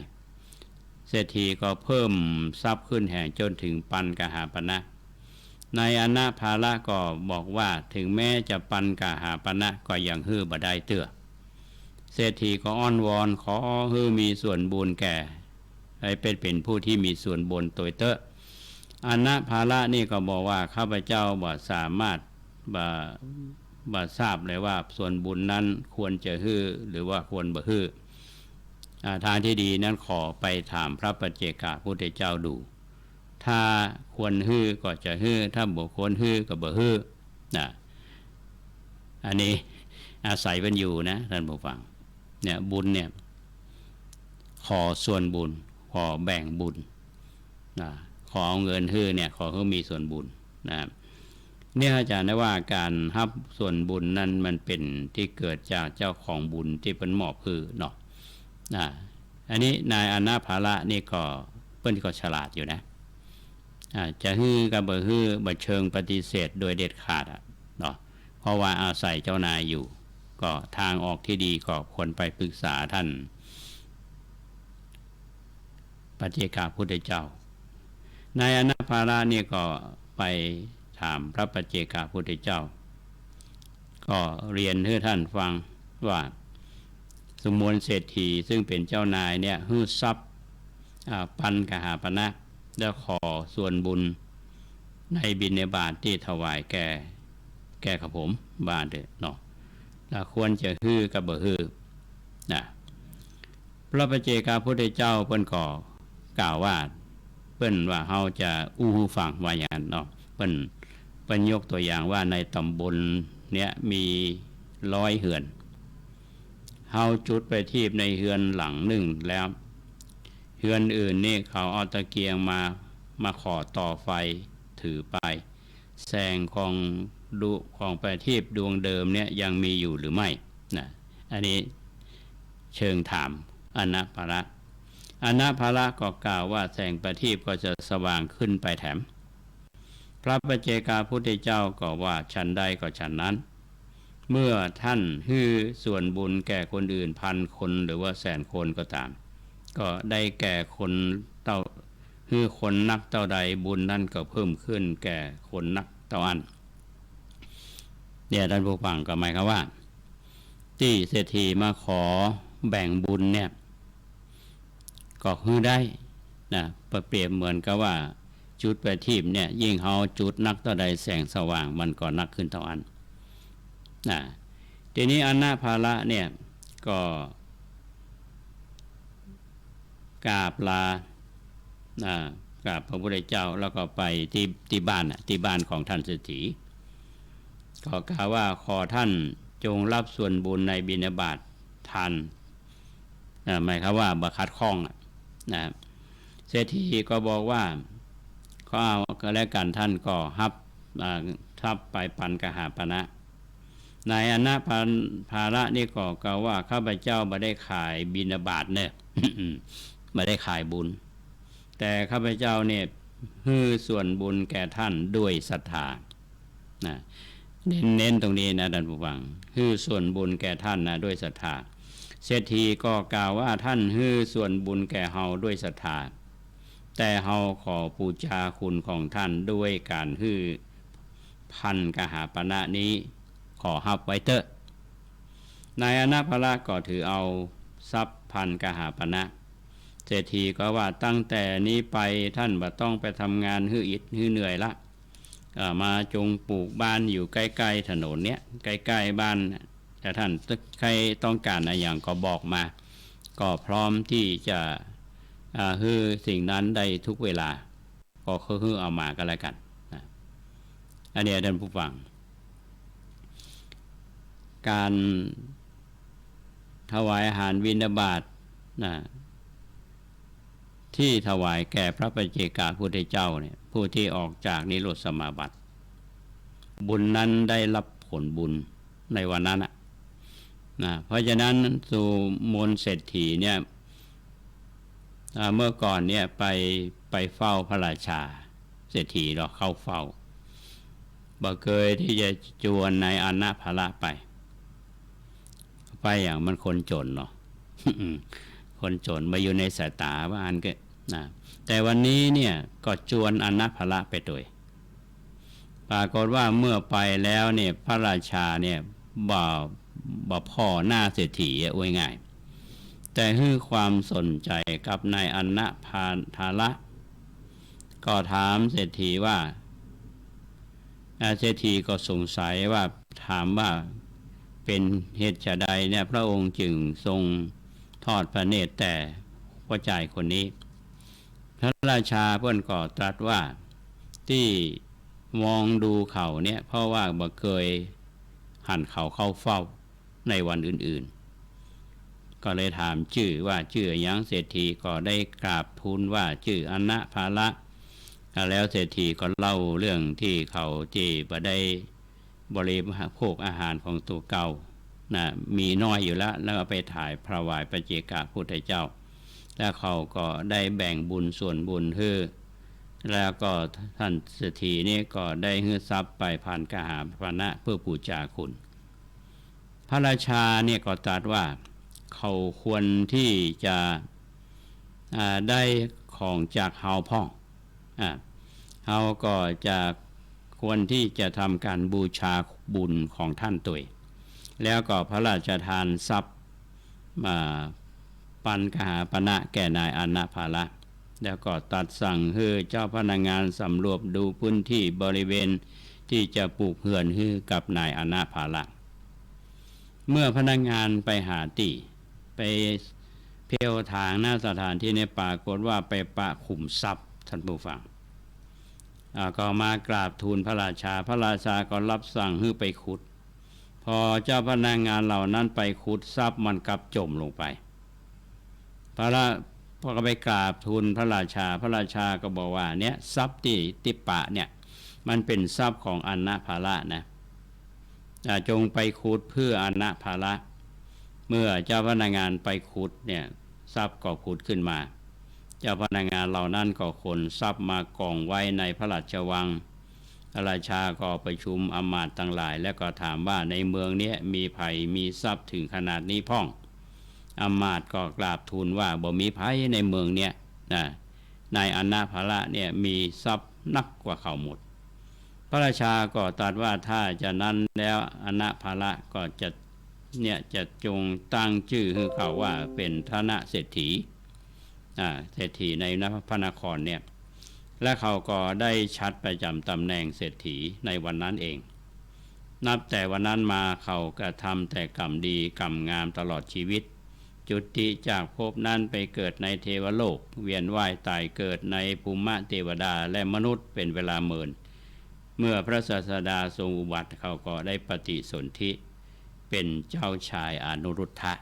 เศรษฐีก็เพิ่มทรัพย์ขึ้นแห่งจนถึงปันกหาปณะนายอนาภาละก็บอกว่าถึงแม้จะปันกหาปณะก็ยังฮื้อบัดได้เตื้อเศรษฐีก็อ้อนวอนขอฮื้อมีส่วนบุญแก่ให้เป็นผู้ที่มีส่วนบุญตัวเตอะอนาภาละนี่ก็บอกว่าข้าพเจ้าบ่สามารถบ่ทราบเลยว่าส่วนบุญนั้นควรจะฮื้อหรือว่าควรบ่ฮื้อทางที่ดีนั้นขอไปถามพระปัจเจกพุทธเจ้าดู ถ้าควรฮื้อก็จะฮื้อถ้าบ่ควรฮื้อก็บ่ฮื้อนะอันนี้อาศัยเป็นอยู่นะท่านผู้ฟังเนี่ยบุญเนี่ยขอส่วนบุญขอแบ่งบุญนะขอเอาเงินฮื้อเนี่ยขอให้มีส่วนบุญนะเนี่ยอาจารย์ได้ว่าการรับส่วนบุญนั้นมันเป็นที่เกิดจากเจ้าของบุญที่เป็นมอบฮื้อเนาะนะอันนี้นายอนาภาระนี่ก็เปิ้นก็ฉลาดอยู่นะจะฮื้อกับบ่ฮื้อบ่เชิงปฏิเสธโดยเด็ดขาดเนาะเพราะว่าอาศัยเจ้านายอยู่ก็ทางออกที่ดีก็ควรไปปรึกษาท่านปัจเจกพุทธเจ้านายอนาภาระนี่ก็ไปถามพระปัจเจกพุทธเจ้าก็เรียนให้ท่านฟังว่าสมมติเศรษฐีซึ่งเป็นเจ้านายเนี่ยฮื้อทรัพย์ปันกหาปณะแล้วขอส่วนบุญในบิณฑบาตที่ถวายแก่กับผมบ้านเด้อเนาะแล้วควรจะฮื้อกับบ่ฮื้อนะพระปัจเจกพุทธเจ้าเพิ่นก็กล่าวว่าเพิ่นว่าเฮาจะอู้หูฟังว่าอย่างนั้นเนาะเพิ่นยกตัวอย่างว่าในตำบลเนี้ยมี100 เรือนเฮาจุดไปทีบในเรือนหลังหนึ่งแล้วเรือนอื่นนี่เขาเอาตะเกียงมาขอต่อไฟถือไปแสงของประทีปดวงเดิมเนี่ยยังมีอยู่หรือไม่นะอันนี้เชิงถามอนาภาระก็กล่าวว่าแสงประทีปก็จะสว่างขึ้นไปแถมพระปัจเจกพุทธเจ้าก็ว่าฉันใดก็ฉันนั้นเมื่อท่านฮื้อส่วนบุญแก่คนอื่น1,000 คนหรือว่า100,000 คนก็ตามก็ได้แก่คนฮื้อคนนักเท่าใดบุญนั่นก็เพิ่มขึ้นแก่คนนักเท่าอันเนี่ยท่านผู้ฟังก็หมายความว่าที่เศรษฐีมาขอแบ่งบุญเนี่ยก็ฮื้อได้นะเปรียบเหมือนกับว่าจุดประทีปเนี่ยยิ่งเฮาจุดนักเท่าใดแสงสว่างมันก็นักขึ้นเท่าอันนะทีนี้อนาภาระเนี่ยก็กราบลากราบพระพุทธเจ้าแล้วก็ไปที่บ้านของท่านเศรษฐีก็กล่าวว่าขอท่านจงรับส่วนบุญในบิณฑบาตทานหมายความว่าบ่ขัดข้องนะเศรษฐีก็บอกว่าก็เอาก็แล้วกันท่านก็ทับไปปันกหาปณะนายอนาภาระนี่ก็กล่าวว่าข้าพเจ้าบ่ได้ขายบิณฑบาตเนี่ย บ่ได้ขายบุญแต่ข้าพเจ้าเนี่ยฮื้อส่วนบุญแก่ท่านด้วยศรัทธานะเน้นตรงนี้นะท่านผู้ฟังฮื้อส่วนบุญแก่ท่านนะด้วยศรัทธาเศรษฐีก็กล่าวว่าท่านฮื้อส่วนบุญแก่เฮาด้วยศรัทธาแต่เฮาขอบูชาคุณของท่านด้วยการฮื้อพันกหาปณะนี้ขอรับไว้เถอะนายอนาภาระก็ถือเอาทรัพย์พันกหาปณะเศรษฐีก็ว่าตั้งแต่นี้ไปท่านบ่ต้องไปทำงานฮื้ออิฐฮื้อเหนื่อยละมาจงปลูกบ้านอยู่ใกล้ๆถนนเนี้ยใกล้ๆบ้านแต่ท่านใครต้องการอะไรอย่างก็บอกมาก็พร้อมที่จะฮื้อสิ่งนั้นได้ทุกเวลาก็ฮื้อเอามาก็แล้วกันนะอันนี้ท่านผู้ฟังการถวายอาหารบิณฑบาตนะที่ถวายแก่พระปัจเจกพุทธเจ้าเนี่ยผู้ที่ออกจากนิโรธสมาบัติบุญนั้นได้รับผลบุญในวันนั้นนะเพราะฉะนั้นสุมนเศรษฐีเนี่ยเมื่อก่อนเนี่ยไปเฝ้าพระราชาเศรษฐีเราเข้าเฝ้าบ่เคยที่จะจวนในอนาภาระไปอย่างมันคนจนเนาะ คนจนมาอยู่ในสายตาบ้านก็นะแต่วันนี้เนี่ยก็จวนอนาภาระไปโดยปรากฏว่าเมื่อไปแล้วเนี่ยพระราชาเนี่ยบ่พ่อหน้าเศรษฐีไว้ง่ายแต่ฮื้อความสนใจกับนายอนาภาระก็ถามเศรษฐีว่าเศรษฐีก็สงสัยว่าถามว่าเป็นเหตุใดเนี่ยพระองค์จึงทรงทอดพระเนตรแต่พระชายคนนี้ พระราชาเพิ่นก็ตรัสว่าที่มองดูเขาเนี่ยเพราะว่าบ่เคยหั่นเขาเข้าเฝ้าในวันอื่นๆก็เลยถามชื่อว่าชื่อหยังเศรษฐีก็ได้กราบทูลว่าชื่ออนะภาละแล้วเศรษฐีก็เล่าเรื่องที่เขาที่บ่ได้บริโภคอาหารของตัวเก่านะมีน้อยอยู่แล้วก็ไปถ่ายพระวายพระเจกะพุทธเจ้าแล้วเขาก็ได้แบ่งบุญส่วนบุญให้แล้วก็ท่านเศรษฐีนี่ก็ได้ฮื้อทรัพย์ไปผ่านกหาปณะเพื่อบูชาคุณพระราชาเนี่ยก็ตรัสว่าเขาควรที่จะได้ของจากเฮาพ่องเฮาก็จะควรที่จะทำการบูชาบุญของท่านตัวแล้วก็พระราชทานทรัพย์ปันกหาปณะแก่นายอนะภาละแล้วก็ตัดสั่งให้เจ้าพนักงานสำรวจดูพื้นที่บริเวณที่จะปลูกเฮือนให้กับนายอนะภาละเมื่อพนักงานไปหาที่ไปเพียวทางหน้าสถานที่ในปรากฏว่าไปปะขุมทรัพย์ท่านผู้ฟังก็มากราบทูลพระราชาพระราชาก็รับสั่งให้ไปขุดพอเจ้าพนักงานเหล่านั้นไปขุดทรัพย์มันกลับจมลงไปพอก็ไปกราบทูลพระราชาพระราชาก็บอกว่าเนี่ยทรัพย์ที่ติปะเนี่ยมันเป็นทรัพย์ของอนะภาละนะจงไปขุดเพื่ออนะภาละเมื่อเจ้าพนักงานไปขุดเนี่ยทรัพย์ก็ขุดขึ้นมาเจ้าพนักงานเหล่านั้นก็ขนทรัพย์มากองไว้ในพระราชวังพระราชาก็ประชุมอมาตย์ทั้งหลายแล้วก็ถามว่าในเมืองนี้มีไผมีทรัพย์ถึงขนาดนี้พ่องอมาตย์ก็กราบทูลว่าบ่มีไผในเมืองเนี้ยนายอนะภาละเนี่ยมีทรัพย์นักกว่าเขาหมดพระราชาก็ตรัสว่าถ้าจะนั้นแล้วอนะภาละก็จะจงตั้งชื่อให้เขาว่าเป็นธนเศรษฐีเศรษฐีในพระนครเนี่ยและเขาก็ได้ชัดประจำตำแหน่งเศรษฐีในวันนั้นเองนับแต่วันนั้นมาเขากระทำแต่กรรมดีกรรมงามตลอดชีวิตจุติจากภพนั้นไปเกิดในเทวโลกเวียนว่ายตายเกิดในภูมิเทวดาและมนุษย์เป็นเวลาหมื่นเมื่อพระศาสดาทรงอุบัติเขาก็ได้ปฏิสนธิเป็นเจ้าชายอนุรุทธะ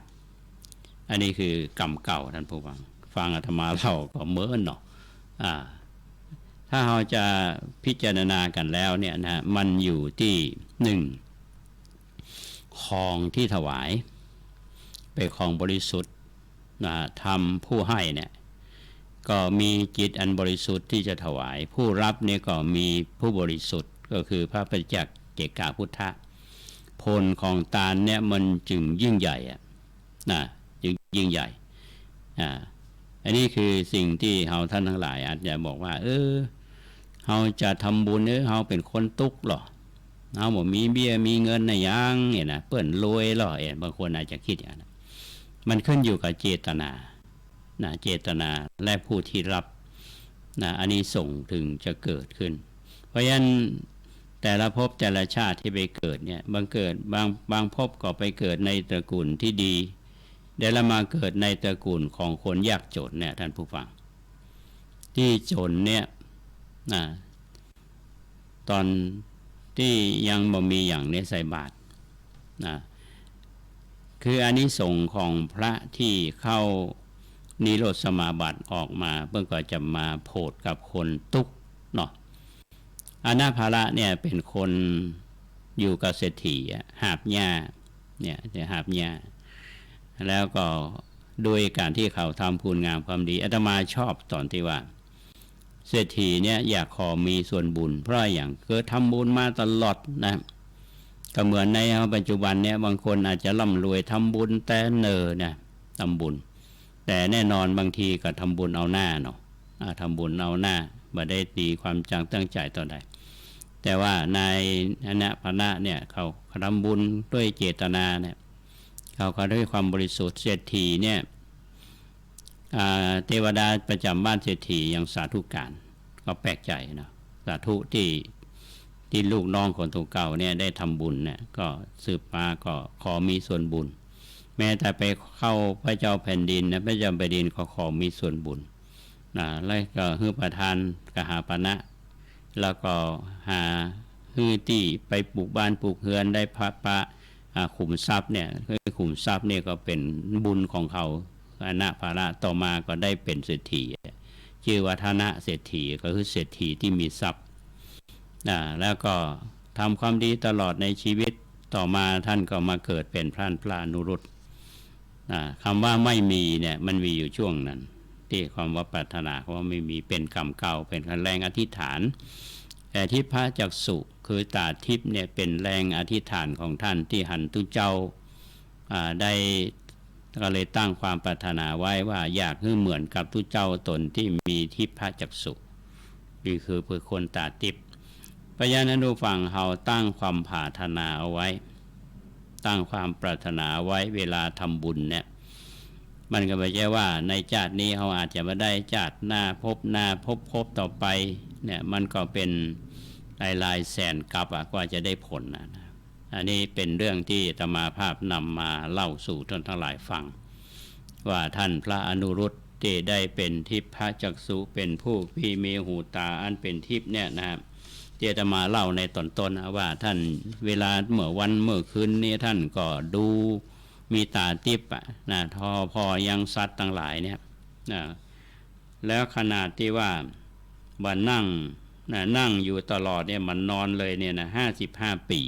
อันนี้คือกรรมเก่าท่านผู้ฟังอาตมาเล่าก็เมื่อเนาะถ้าเราจะพิจารณากันแล้วเนี่ยนะมันอยู่ที่หนึ่งของที่ถวายเป็นของบริสุทธิ์ทำผู้ให้เนี่ยก็มีจิตอันบริสุทธิ์ที่จะถวายผู้รับเนี่ยก็มีผู้บริสุทธิ์ก็คือพระปัญจเจกพุทธะผลของตาลเนี่ยมันจึงยิ่งใหญ่จึงยิ่งใหญ่อันนี้คือสิ่งที่เราท่านทั้งหลายอาจจะบอกว่าเราจะทำบุญเราเป็นคนตุกหรอเราบอกมีเบี้ยมีเงินนะยังเนี่ยนะเปิ้นรวยหรอบางคนอาจจะคิดอย่างนั้นมันขึ้นอยู่กับเจตนาเจตนาและผู้ที่รับอันนี้ส่งถึงจะเกิดขึ้นเพราะฉะนั้นแต่ละภพแต่ละชาติที่ไปเกิดเนี่ยบางภพก็ไปเกิดในตระกูลที่ดีเดี๋ยวเรามาเกิดในตระกูลของคนยากจนเนี่ยท่านผู้ฟังที่จนเนี่ยตอนที่ยังบ่มีอย่างนี้ใส่บาตรคืออานิสงส์ของพระที่เข้านิโรธสมาบัติออกมาเพื่อก็จะมาโพธกับคนทุกข์เนาะอนาภาระเนี่ยเป็นคนอยู่กับเศรษฐีหาบหญ้าเนี่ยจะหาบหญ้าแล้วก็โดยการที่เขาทำคุณงามความดีอาตมาชอบตอนที่ว่าเศรษฐีเนี่ยอยากขอมีส่วนบุญเพราะอย่างเกิดทำบุญมาตลอดนะก็เหมือนในปัจจุบันเนี่ยบางคนอาจจะร่ำรวยทำบุญแต่นะทำบุญแต่แน่นอนบางทีก็ทำบุญเอาหน้าเนาะทำบุญเอาหน้าไม่ได้ตีความจังตั้งใจต่อใดแต่ว่านายอนะภาละเนี่ยเขาทำบุญด้วยเจตนาเนี่ยเขาก็ด้วยความบริสุทธิ์เศรษฐีเนี่ยเทวดาประจำบ้านเศรษฐียังสาธุการก็แปลกใจนะสาธุที่ลูกน้องคนเก่าเนี่ยได้ทำบุญเนี่ยก็สืบมาก็ขอมีส่วนบุญแม้แต่ไปเข้าพระเจ้าแผ่นดินนะพระเจ้าแผ่นดินขอมีส่วนบุญ แล้วก็ฮือประทานกหาปณะแล้วก็หาฮือที่ไปปลูกบ้านปลูกเฮือนได้พระขุมทรัพย์เนี่ยขุมทรัพย์เนี่ยก็เป็นบุญของเขาอนะภาระต่อมาก็ได้เป็นเศรษฐีชื่อว่าธนะเศรษฐีก็คือเศรษฐีที่มีทรัพย์แล้วก็ทำความดีตลอดในชีวิตต่อมาท่านก็มาเกิดเป็นพระอนุรุตคำว่าไม่มีเนี่ยมันมีอยู่ช่วงนั้นที่ความว่าปรารถนาเขาว่าไม่มีเป็นกรรมเก่าเป็นแรงอธิษฐานแต่ที่พระจักษุคือตาทิพย์เนี่ยเป็นแรงอธิษฐานของท่านที่หันตุเจ้าได้ก็เลยตั้งความปรารถนาไว้ว่าอยากให้เหมือนกับตุเจ้าตนที่มีทิพย์พระจักษุนี่คือเพื่อคนตาทิพย์เพราะฉะนั้นดูฟังเราตั้งความปรารถนาเอาไว้ตั้งความปรารถนาไว้เวลาทำบุญเนี่ยมันก็ไม่ใช่ว่าในชาตินี้เขาอาจจะมาได้ชาติหน้าพบต่อไปเนี่ยมันก็เป็นหลายแสนกับกว่าจะได้ผลนะอันนี้เป็นเรื่องที่อาตมาภาพนำมาเล่าสู่ท่านทั้งหลายฟังว่าท่านพระอนุรุตที่ได้เป็นทิพย์พระจักษุเป็นผู้ที่มีหูตาอันเป็นทิพย์เนี่ยนะครับที่อาตมาเล่าในตอนต้นว่าท่านเวลาเมื่อคืนนี้ท่านก็ดูมีตาทิพย์นะพอยังสัตว์ทั้งหลายเนี่ยนะแล้วขนาดที่ว่าบันนั่งอยู่ตลอดเนี่ยมันนอนเลยเนี่ยนะ55 ปี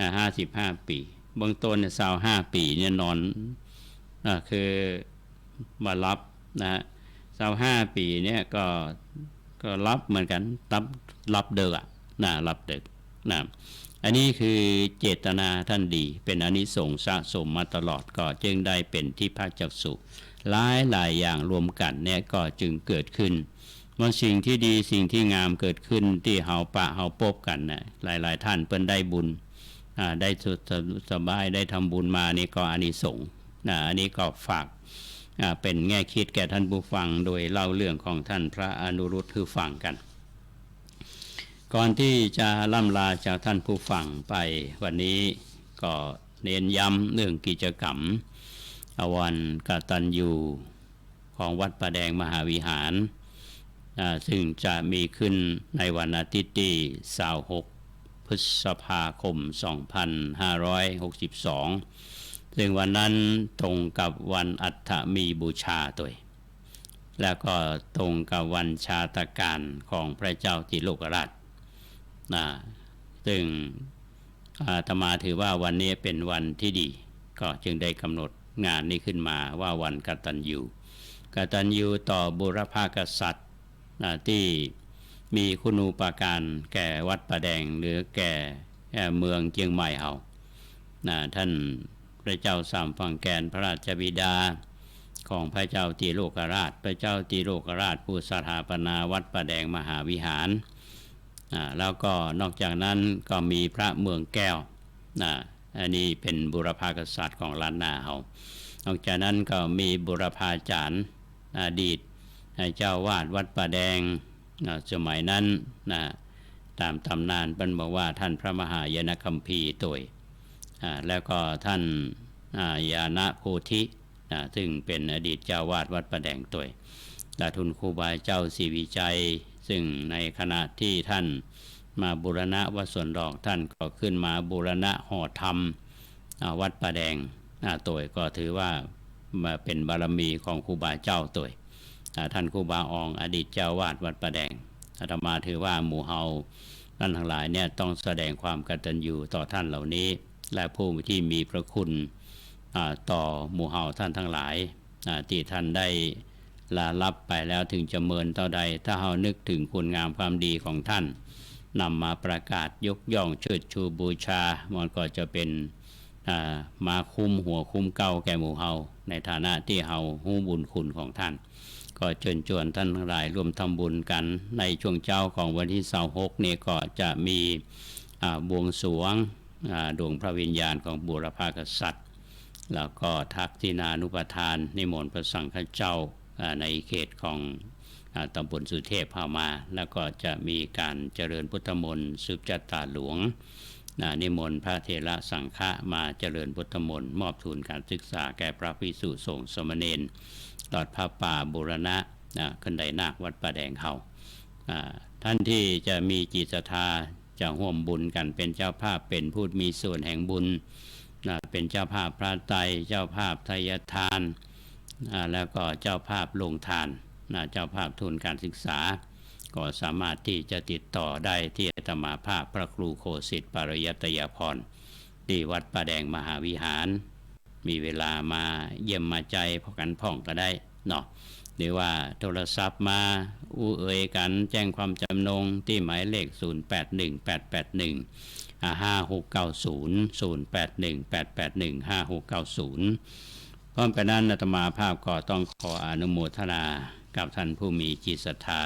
55 ปีเบื้องต้นเนี่ย25 ปีเนี่ยนอนคือมารับนะ25 ปีเนี่ยก็รับเหมือนกันรับเด็กรับเด็กนะอันนี้คือเจตนาท่านดีเป็นอานิสงส์สะสมมาตลอดก็จึงได้เป็นทิพจักษุหลายอย่างรวมกันเนี่ยก็จึงเกิดขึ้นว่าสิ่งที่ดีสิ่งที่งามเกิดขึ้นที่เฮาพบกันนะหลายท่านเพิ่นได้บุญได้สบายได้ทำบุญมานี่ก็อานิสงส์อันนี้ก็ฝากเป็นแง่คิดแก่ท่านผู้ฟังโดยเล่าเรื่องของท่านพระอนุรุตคือฟังกันก่อนที่จะล่ำลาจากท่านผู้ฟังไปวันนี้ก็เน้นย้ำเรื่องกิจกรรมวันกตัญญูของวัดประแดงมหาวิหารซึ่งจะมีขึ้นในวันอาทิตย์ที่26 พฤษภาคม 2562ซึ่งวันนั้นตรงกับวันอัฏฐมีบูชาตัวแล้วก็ตรงกับวันชาตการของพระเจ้าติโลกราชซึ่งอาตมาถือว่าวันนี้เป็นวันที่ดีก็จึงได้กำหนดงานนี้ขึ้นมาว่าวันกตัญญูต่อบุรพกษัตริย์ที่มีคุณูปการแก่วัดประแดงหรือแก่เมืองเชียงใหม่เอาท่านพระเจ้าสามฝั่งแกนพระราชบิดาของพระเจ้าติโลกราชพระเจ้าติโลกราชผู้สถาปนาวัดประแดงมหาวิหารแล้วก็นอกจากนั้นก็มีพระเมืองแก้วอันนี้เป็นบุรพากษัตริย์ของล้านนาเฮานอกจากนั้นก็มีบุรพาจารย์อดีตเจ้าวาดวัดประแดงสมัยนั้นตามตำนานเป็นบอกว่าท่านพระมหายานคัมภีร์ตัวแล้วก็ท่านยานะโพธิซึ่งเป็นอดีตเจ้าวาดวัดประแดงตัวและทุนครูบาเจ้าศรีวิจัยซึ่งในขณะที่ท่านมาบูรณะวัดสวนดอกท่านก็ขึ้นมาบูรณะหอธรรมวัดประแดงตัวก็ถือว่ามาเป็นบารมีของครูบาเจ้าตัวท่านครูบาอองอดีตเจ้าวาดวัดประแดงอาตมาถือว่าหมู่เฮาท่านทั้งหลายเนี่ยต้องแสดงความกตัญญูต่อท่านเหล่านี้และผู้ที่มีพระคุณต่อหมู่เฮาท่านทั้งหลายที่ท่านได้ลาลับไปแล้วถึงจะเมินเท่าใดถ้าเฮานึกถึงคุณงามความดีของท่านนำมาประกาศยกย่องเชิดชูบูชามันก็จะเป็นมาคุ้มหัวคุ้มเก้าแก่หมู่เฮาในฐานะที่เฮาฮู้บุญคุณของท่านก็เชิญชวนท่านทั้งหลายร่วมทำบุญกันในช่วงเช้าของวันที่26นี้ก็จะมีบวงสรวงดวงพระวิญญาณของบุรพากษัตริย์แล้วก็ทักษิณานุปทานนิมนต์พระสังฆเจ้าในเขตของตำบลสุเทพพามาแล้วก็จะมีการเจริญพุทธมนต์สืบจัตตาหลวงนิมนต์พระเถระสังฆะมาเจริญพุทธมนต์มอบทุนการศึกษาแก่พระภิกษุสงฆ์สมณเณรตลอดพระป่าบูรณะ ขึ้นไดนาควัดป่าแดงเฮาท่านที่จะมีจิตศรัทธาจะร่วมบุญกันเป็นเจ้าภาพเป็นผู้มีส่วนแห่งบุญเป็นเจ้าภาพพระไตรเจ้าภาพทายทานแล้วก็เจ้าภาพลงทานเจ้าภาพทุนการศึกษาก็สามารถที่จะติดต่อได้ที่อาตมาภาพพระครูโคสิทธิ์ปริยัตยพรที่วัดป่าแดงมหาวิหารมีเวลามาเยี่ยมมาใจพอกันพ่องก็ได้เนาะหรือว่าโทรศัพท์มาอู้เอ่ยกันแจ้งความจำนงที่หมายเลข0818815690 พร้อมกันนั้นอาตมาภาพก็ต้องขออนุโมทนากับท่านผู้มีจิตศรัทธา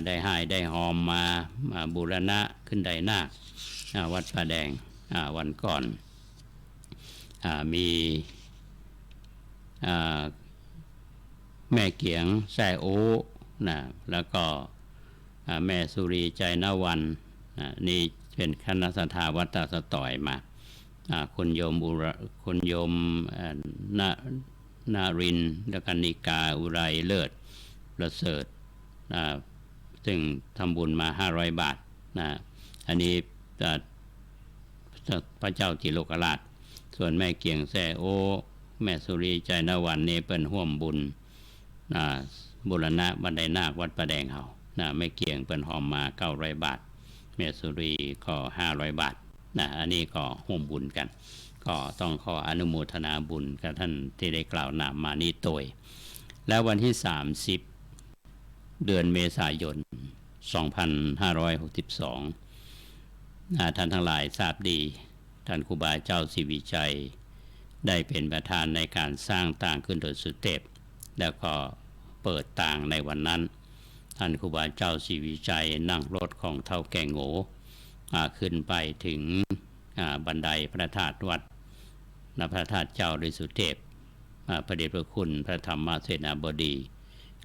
ได้ให้ได้หอมมาบูรณะขึ้นไดนาควัดป่าแดงวันก่อนมีแม่เกียงแซ่โอแล้วก็แม่สุรีใจนวันนี่เป็นคณะศรัทธาวัดตาสต่อยมาคุณโยมนารินและกนิกาอุไรเลิศประเสริฐซึ่งทำบุญมา500 บาทอันนี้พระเจ้าติโลกราชส่วนแม่เกียงแซ่โอแม่สุรีใจนวันนี่เป็นร่วมบุญบูรณะบันไดนาควัดป่าแดงเฮาแม่เกียงเป็นหอมมา900 บาทแม่สุรีก็500 บาทอันนี้ก็ร่วมบุญกันก็ต้องขออนุโมทนาบุญกับท่านที่ได้กล่าวนามมานี้โดยแล้ววันที่30เดือนเมษายน2562ท่านทั้งหลายทราบดีท่านครูบาเจ้าศรีวิชัยได้เป็นประธานในการสร้างต่างขึ้นโดยสุเทพแล้วก็เปิดต่างในวันนั้นท่านครูบาเจ้าศรีวิชัยนั่งรถของเฒ่าแก่โง่ขึ้นไปถึงบันไดพระธาตุวัดพระธาตุเจ้าโดยสุเทพพระเดชพระคุณพระธรรมเสนาบดี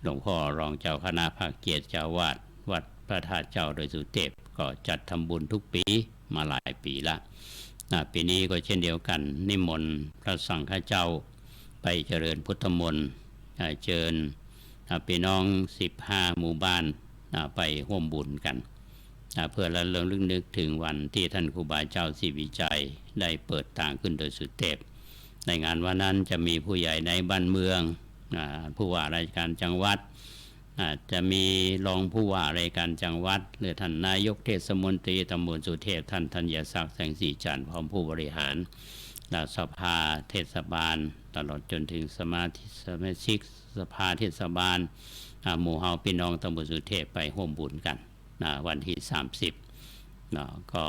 หลวงพ่อรองเจ้าคณะภาคเกียรติเจ้าวาดวัดพระธาตุเจ้าโดยสุเทพก็จัดทำบุญทุกปีมาหลายปีละปีนี้ก็เช่นเดียวกันนิมนต์พระสังฆเจ้าไปเจริญพุทธมนต์เชิญพี่น้อง15 หมู่บ้านไปร่วมบุญกันเพื่อระลึกนึกถึงวันที่ท่านครูบาเจ้าศรีวิชัยได้เปิดต่างขึ้นโดยสุเทพในงานวันนั้นจะมีผู้ใหญ่ในบ้านเมืองผู้ว่าราชการจังหวัดจะมีรองผู้ว่าราชการจังหวัดหรือท่านนายกเทศมนตรีตำบลสุเทพท่านธัญศักดิ์แสงสีจันทร์พร้อมผู้บริหารสภาเทศบาลตลอดจนถึงสมาชิกสภาเทศบาลหมู่เฮาพี่น้องตำบลสุเทพไปร่วมบุญกันวันที่30ก็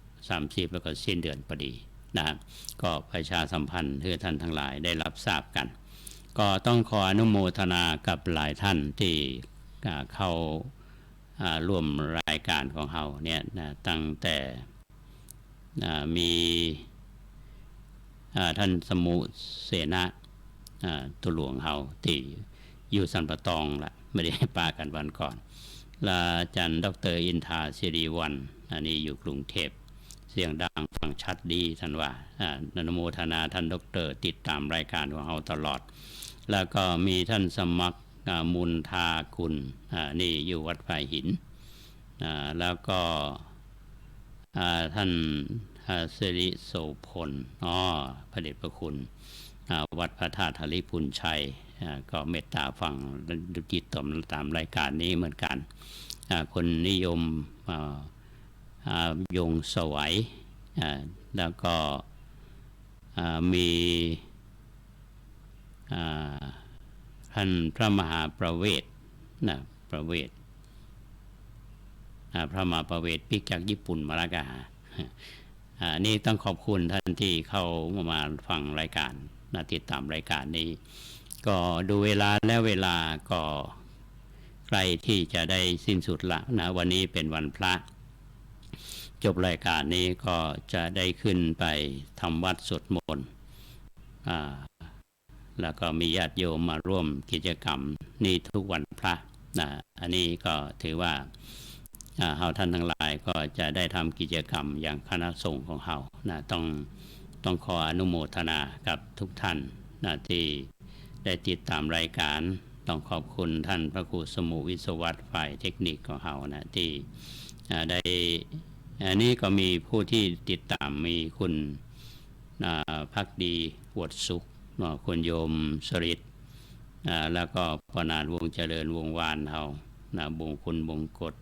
30แล้วก็สิ้นเดือนพอดีก็ประชาสัมพันธ์ให้ท่านทั้งหลายได้รับทราบกันก็ต้องขออนุโมทนากับหลายท่านที่เข้าร่วมรายการของเราเนี่ยตั้งแต่มีท่านสมุเสนาตุหลวงเฮาที่อยู่สันปะตองละไม่ได้ปากันวันก่อนและอาจารย์ดร.อินทาศิริวัลย์อันนี้อยู่กรุงเทพเสียงดังฟังชัดดีท่านว่าอนุโมทนาท่านดร.ติดตามรายการของเราตลอดแล้วก็มีท่านสมัครมุนทาคุณนี่อยู่วัดไผ่หินแล้วก็ท่านสิริโสพลพระเดชพระคุณวัดพระธาตุหริพุนชัยก็เมตตาฟังดูจิตตามรายการนี้เหมือนกันคนนิยมยงสวัยแล้วก็มีท่านพระมหาประเวศประเวศพระมหาประเวศปิกจากญี่ปุ่นมาแล้วกันนี่ต้องขอบคุณท่านที่เข้ามาฟังรายการติดตามรายการนี้ก็ดูเวลาแล้วเวลาก็ใกล้ที่จะได้สิ้นสุดละวันนี้เป็นวันพระจบรายการนี้ก็จะได้ขึ้นไปทำวัดสวดมนต์แล้วก็มีญาติโยมมาร่วมกิจกรรมนี้ทุกวันพระอันนี้ก็ถือว่าเฮาท่านทั้งหลายก็จะได้ทำกิจกรรมอย่างคณะสงฆ์ของเฮาต้องขออนุโมทนากับทุกท่านที่ได้ติดตามรายการ ต้องขอบคุณท่านพระครูสมุวิศวัตฝ่ายเทคนิคของเรานะที่ได้อันนี้ก็มีผู้ที่ติดตามมีคุณภักดีหวดสุขคุณโยมสริตแล้วก็พนานวงเจริญวงวานเราบงคุณบงกฎ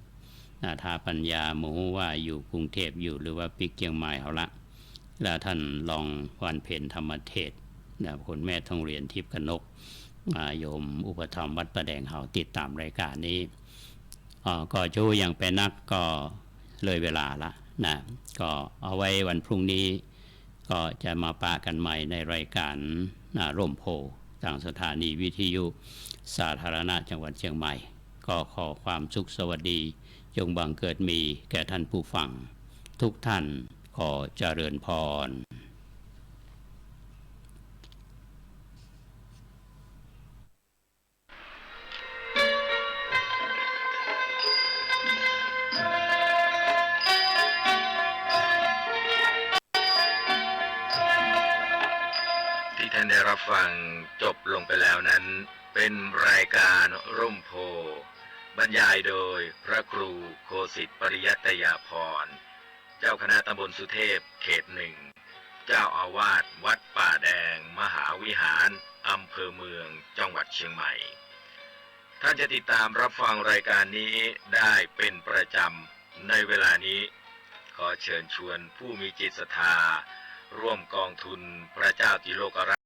ทาปัญญาหมูว่าอยู่กรุงเทพอยู่หรือว่าปิกเชียงใหม่เขาละแล้วท่านลองวันเพ็ญธรรมเทศคุณแม่ทองเรียนทิพย์กนกโยมอุปถัมภ์วัดประแดงเขาติดตามรายการนี้ก็จูยังเป็นนักก็เลยเวลาละนะก็เอาไว้วันพรุ่งนี้ก็จะมาปะกันใหม่ในรายการร่มโพทางสถานีวิทยุสาธารณะจังหวัดเชียงใหม่ก็ขอความสุขสวัสดีจงบังเกิดมีแก่ท่านผู้ฟังทุกท่านขอเจริญพรที่ท่านได้รับฟังจบลงไปแล้วนั้นเป็นรายการร่มโพบรรยายโดยพระครูโคสิทธิ์ปริยัตยาภรณ์เจ้าคณะตำบลสุเทพเขตหนึ่งเจ้าอาวาสวัดป่าแดงมหาวิหารอำเภอเมืองจังหวัดเชียงใหม่ท่านจะติดตามรับฟังรายการนี้ได้เป็นประจำในเวลานี้ขอเชิญชวนผู้มีจิตศรัทธาร่วมกองทุนพระเจ้าติโลกราช